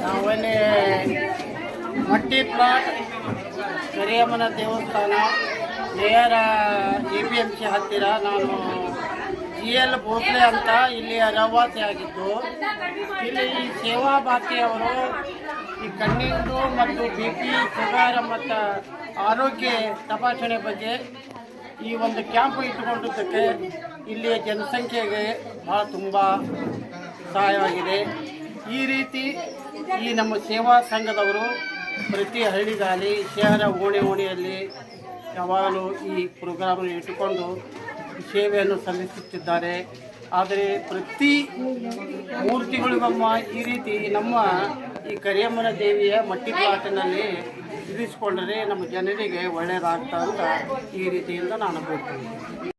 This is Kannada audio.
ನಾವಲ್ಲಿ ಮಟ್ಟಿ ಪ್ಲಾಟ್ ಕರಿಯಮ್ಮನ ದೇವಸ್ಥಾನ ನೇರ APMC ಹತ್ತಿರ. ನಾನು GL ಭೋಸ್ಲೆ ಅಂತ ಇಲ್ಲಿ ರಹವಾಸಿ ಆಗಿದ್ದು, ಇಲ್ಲಿ ಈ ಸೇವಾ ಭಾರತಿ ಅವರು ಈ ಕಣ್ಣಿಂದು ಮತ್ತು BP, ಶುಗರ್ ಮತ್ತು ಆರೋಗ್ಯ ತಪಾಸಣೆ ಬಗ್ಗೆ ಈ ಒಂದು ಕ್ಯಾಂಪ್ ಇಟ್ಟುಕೊಂಡಿದ್ದಕ್ಕೆ ಇಲ್ಲಿಯ ಜನಸಂಖ್ಯೆಗೆ ಭಾಳ ತುಂಬ ಸಹಾಯವಾಗಿದೆ. ಈ ರೀತಿ ಈ ನಮ್ಮ ಸೇವಾ ಸಂಘದವರು ಪ್ರತಿ ಹಳ್ಳಿಗಾಲಿ ಶಹರ ಓಣಿಯಲ್ಲಿ ಯಾವಾಗಲೂ ಈ ಪ್ರೋಗ್ರಾಮನ್ನು ಇಟ್ಟುಕೊಂಡು ಸೇವೆಯನ್ನು ಸಲ್ಲಿಸುತ್ತಿದ್ದಾರೆ. ಆದರೆ ಪ್ರತಿ ಮೂರ್ತಿಗಳಿಗೊಮ್ಮ ಈ ರೀತಿ ನಮ್ಮ ಈ ಕರಿಯಮ್ಮನ ದೇವಿಯ ಮಟ್ಟಿ ಪ್ಲಾಟಿನಲ್ಲಿ ಇರಿಸಿಕೊಂಡರೆ ನಮ್ಮ ಜನರಿಗೆ ಒಳ್ಳೆಯದಾಗ್ತಾ ಅಂತ ಈ ರೀತಿಯಿಂದ ನಾನು ಹೇಳ್ತೀನಿ.